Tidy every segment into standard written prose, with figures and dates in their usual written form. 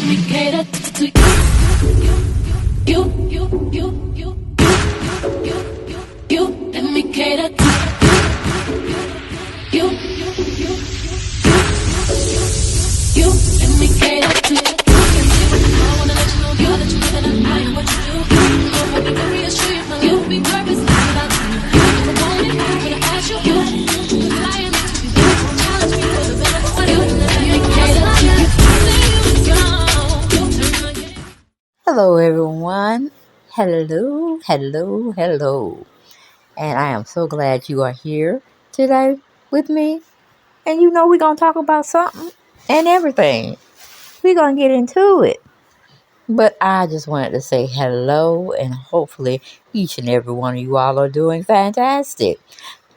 me cater to you. Let me cater to you. Let me cater to you. I wanna let you know, girl, that you live and I am what you do. I want me to reassure you, my life will be purpose without you. If I want it, I'm gonna ask you. Flying into you, challenge me for the better for you. Let me cater to you. Hello, everyone. Hello. And I am so glad you are here today with me. And we're going to talk about something and everything. We're going to get into it. But I just wanted to say hello, and hopefully each and every one of you all are doing fantastic.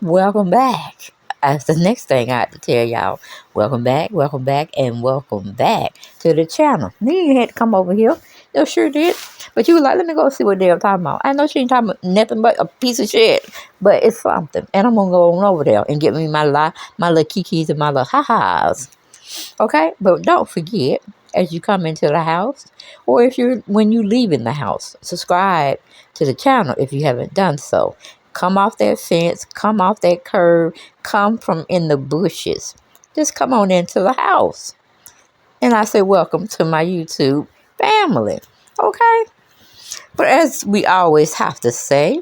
Welcome back. That's the next thing I have to tell y'all. Welcome back, and welcome back to the channel. Then you had to come over here. You sure did. But you were like, let me go see what they're talking about. I know she ain't talking about nothing but a piece of shit. But it's something. And I'm going to go on over there and get me my little kikis and my little ha-has. Okay? But don't forget, as you come into the house, or when you leave in the house, subscribe to the channel if you haven't done so. Come off that fence, come off that curb, come from in the bushes. Just come on into the house. And I say, welcome to my YouTube family. Okay? But as we always have to say,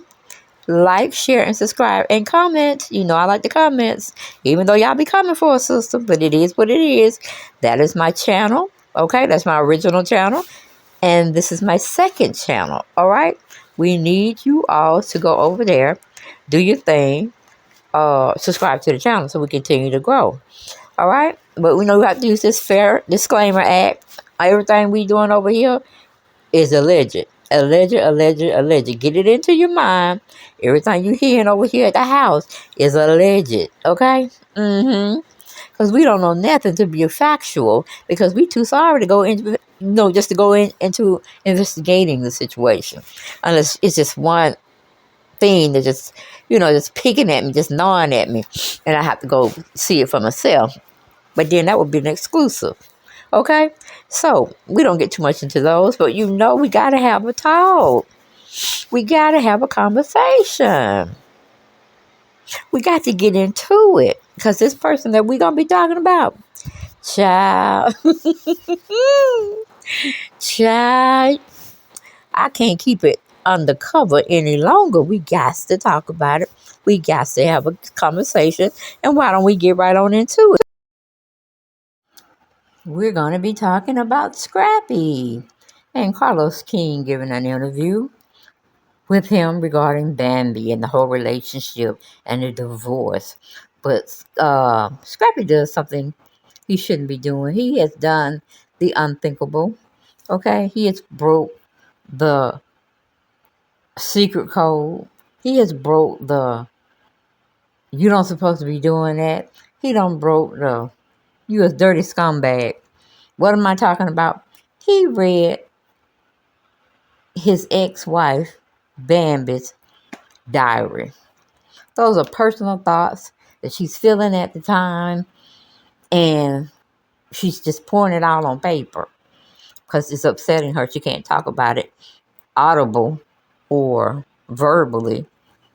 like, share, and subscribe, and comment. I like the comments, even though y'all be coming for a sister, but it is what it is. That is my channel. Okay? That's my original channel. And this is my second channel. All right? We need you all to go over there, do your thing, subscribe to the channel so we continue to grow. All right? But we know we have to use this fair disclaimer act. Everything we doing over here is alleged. Alleged. Get it into your mind. Everything you hearing over here at the house is alleged. Okay? Because we don't know nothing to be factual, because we too sorry to go into, just to go into investigating the situation. Unless it's just one thing that just picking at me, just gnawing at me, and I have to go see it for myself. But then that would be an exclusive. Okay? So, we don't get too much into those, but we got to have a talk. We got to have a conversation. We got to get into it, because this person that we're going to be talking about, child, child, I can't keep it undercover any longer. We got to talk about it. We got to have a conversation. And why don't we get right on into it? We're going to be talking about Scrappy. And CarlosKing giving an interview with him regarding Bambi and the whole relationship and the divorce. But Scrappy does something he shouldn't be doing. He has done the unthinkable. Okay? He has broke the secret code. He has broke the you don't supposed to be doing that. He done broke the you a dirty scumbag. What am I talking about? He read his ex-wife Bambi's diary. Those are personal thoughts that she's feeling at the time, and she's just pouring it all on paper because it's upsetting her. She can't talk about it audible or verbally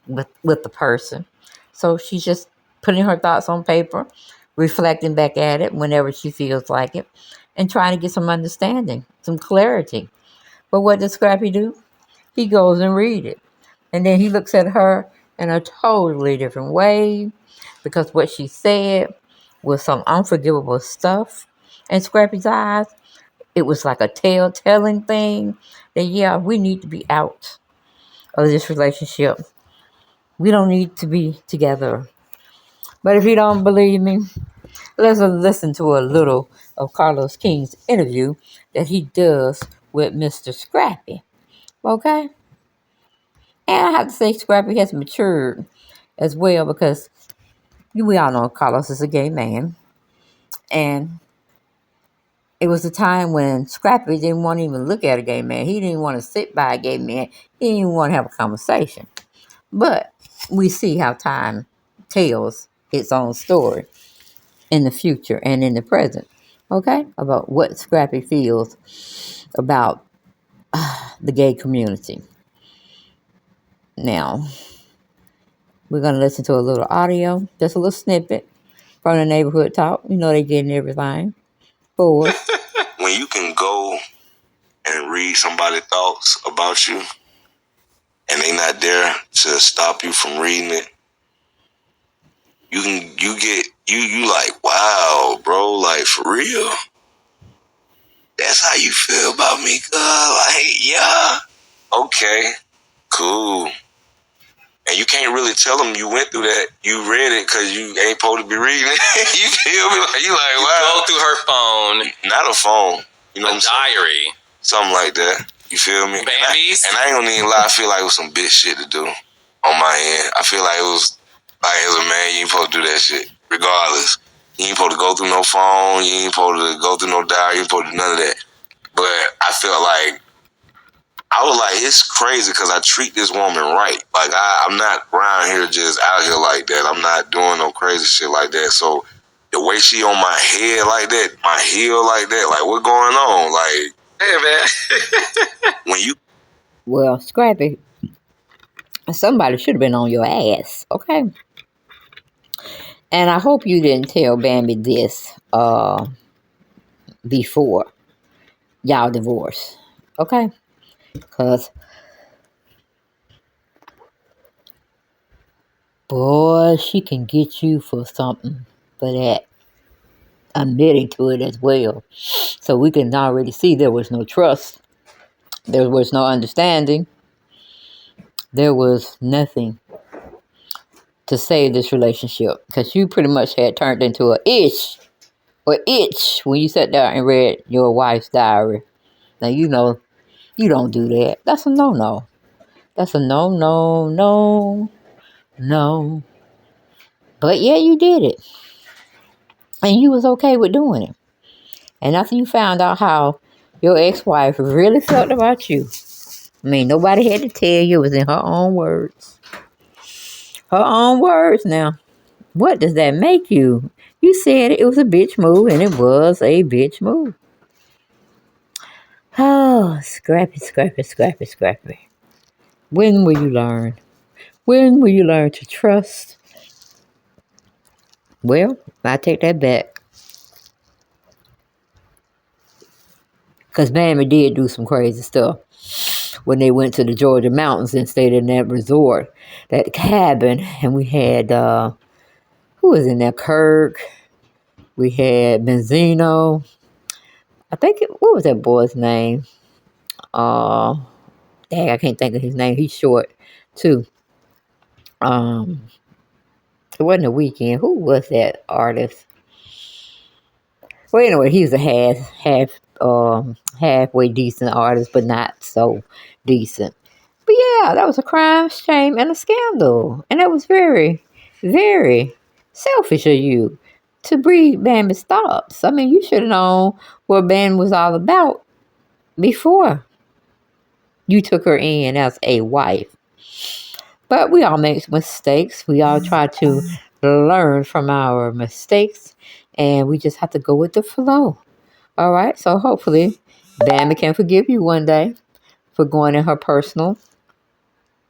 with the person. So she's just putting her thoughts on paper, reflecting back at it whenever she feels like it, and trying to get some understanding, some clarity. But what does Scrappy do? He goes and reads it. And then he looks at her in a totally different way, because what she said was some unforgivable stuff in Scrappy's eyes. It was like a tale-telling thing that, yeah, we need to be out of this relationship. We don't need to be together. But if you don't believe me, let's listen to a little of CarlosKing's interview that he does with Mr. Scrappy. Okay? And I have to say, Scrappy has matured as well, because we all know Carlos is a gay man. And it was a time when Scrappy didn't want to even look at a gay man. He didn't want to sit by a gay man. He didn't even want to have a conversation. But we see how time tells its own story in the future and in the present. okay, about what Scrappy feels about the gay community. Now, we're going to listen to a little audio, just a little snippet from the neighborhood talk. You know, they getting everything for us. When you can go and read somebody's thoughts about you, and they not there to stop you from reading it, you like, wow, bro, like, for real? That's how you feel about me, girl? Like, yeah. Okay, cool. And you can't really tell them you went through that. You read it because you ain't supposed to be reading it. You feel me? Like, you like, wow. Go through her phone. Not a phone. You know a diary. Something like that. You feel me? Babies. And I ain't gonna even lie, I feel like it was some bitch shit to do on my end. I feel like it was, like, as a man, you ain't supposed to do that shit. Regardless. You ain't supposed to go through no phone. You ain't supposed to go through no diary. You ain't supposed to do none of that. But I felt like, I was like, it's crazy because I treat this woman right. Like, I'm not around here just out here like that. I'm not doing no crazy shit like that. So the way she on my head like that, my heel like that, like, what going on? Like, hey, man. When you... Well, Scrappy, somebody should have been on your ass, okay? And I hope you didn't tell Bambi this before y'all divorced, okay? Because, boy, she can get you for something for that. Admitting to it as well. So we can already see there was no trust. There was no understanding. There was nothing to save this relationship. Because you pretty much had turned into itch when you sat down and read your wife's diary. Now, you know, you don't do that. That's a no-no. That's a no. But yeah, you did it. And you was okay with doing it. And after you found out how your ex-wife really felt about you, I mean, nobody had to tell you. It was in her own words. Her own words now. What does that make you? You said it was a bitch move, and it was a bitch move. Oh, Scrappy. When will you learn? When will you learn to trust? Well, I take that back. Because Bambi did do some crazy stuff when they went to the Georgia mountains and stayed in that resort, that cabin. And we had, who was in there? Kirk. We had Benzino. What was that boy's name? Dang, I can't think of his name. He's short, too. It wasn't a Weekend. Who was that artist? Well, anyway, he was a halfway decent artist, but not so decent. But yeah, that was a crime, shame, and a scandal. And that was very, very selfish of you to breed Bambi's thoughts. I mean, you should have known what Bambi was all about before you took her in as a wife. But we all make mistakes. We all try to learn from our mistakes. And we just have to go with the flow. All right? So hopefully, Bambi can forgive you one day for going in her personal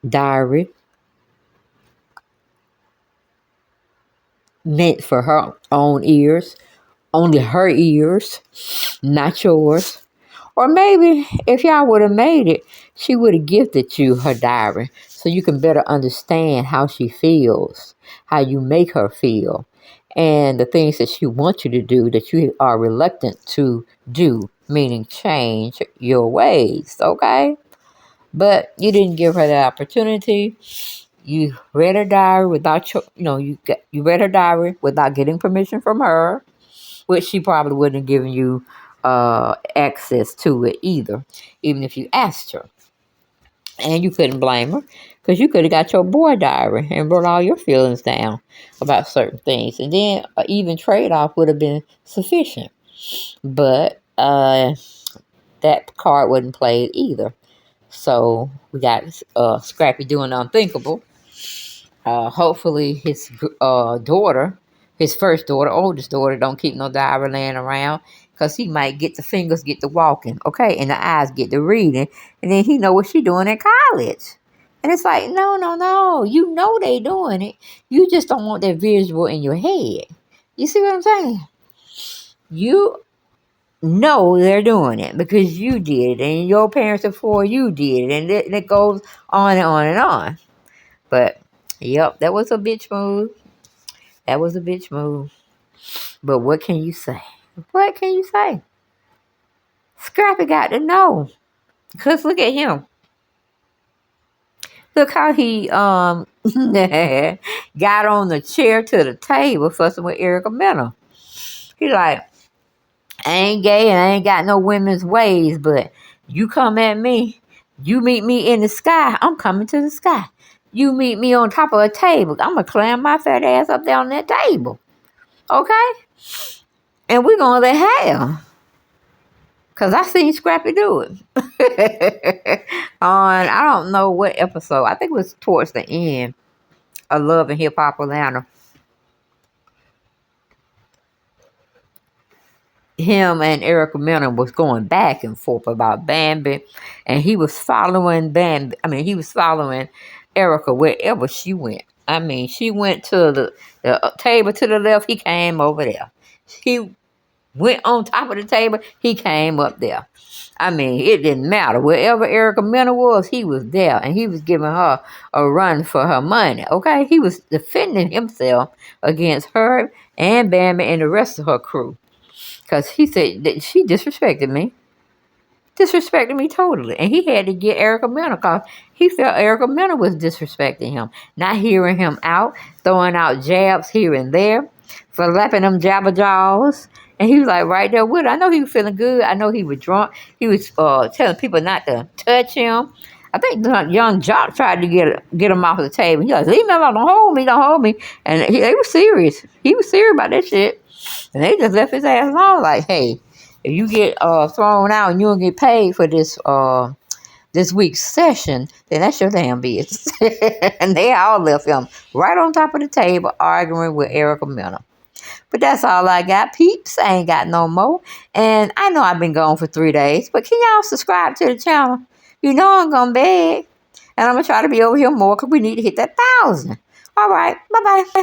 diary meant for her own ears, only her ears, not yours. Or maybe if y'all would have made it, she would have gifted you her diary so you can better understand how she feels, how you make her feel, and the things that she wants you to do that you are reluctant to do, meaning change your ways, okay? But you didn't give her that opportunity. You read her diary without you read her diary without getting permission from her, which she probably wouldn't have given you access to it either, even if you asked her. And you couldn't blame her because you could have got your boy diary and wrote all your feelings down about certain things, and then an even trade-off would have been sufficient. But that card wasn't played either. So we got Scrappy doing the unthinkable. Hopefully his daughter, his first daughter, oldest daughter, don't keep no diary laying around. because he might get the fingers, get the walking, okay, and the eyes get the reading, and then he know what she doing in college. And it's like, no. You know they doing it. You just don't want that visual in your head. You see what I'm saying? You know they're doing it because you did it, and your parents before you did it, and it goes on and on and on. But, yep, that was a bitch move. That was a bitch move. But what can you say? What can you say? Scrappy got to know. Because look at him. Look how he got on the chair to the table fussing with Erica Mena. He like, I ain't gay and I ain't got no women's ways, but you come at me, you meet me in the sky, I'm coming to the sky. You meet me on top of a table, I'm going to clam my fat ass up there on that table. Okay? And we're going to let hell. Because I seen Scrappy do it. On, I don't know what episode. I think it was towards the end of Love and Hip Hop Atlanta. Him and Erica Mena was going back and forth about Bambi. And he was following Bambi. I mean, he was following Erica wherever she went. I mean, she went to the table to the left. He came over there. He went on top of the table. He came up there. I mean, it didn't matter. Wherever Erica Mena was, he was there. And he was giving her a run for her money. Okay? He was defending himself against her and Bambi and the rest of her crew. Because he said that she disrespected me. Disrespected me totally. And he had to get Erica Mena because he felt Erica Mena was disrespecting him. Not hearing him out. Throwing out jabs here and there. Flapping them jabber jaws. And he was like right there with her. I know he was feeling good. I know he was drunk. He was telling people not to touch him. I think young Jock tried to get him off the table. He was like, leave me alone. Don't hold me. And they were serious. He was serious about that shit. And they just left his ass alone. Like, hey, if you get thrown out and you don't get paid for this week's session, then that's your damn business. And they all left him right on top of the table arguing with Erica Mena. But that's all I got, peeps. I ain't got no more. And I know I've been gone for 3 days, but can y'all subscribe to the channel? You know I'm going to beg. And I'm going to try to be over here more because we need to hit that 1,000. All right. Bye-bye.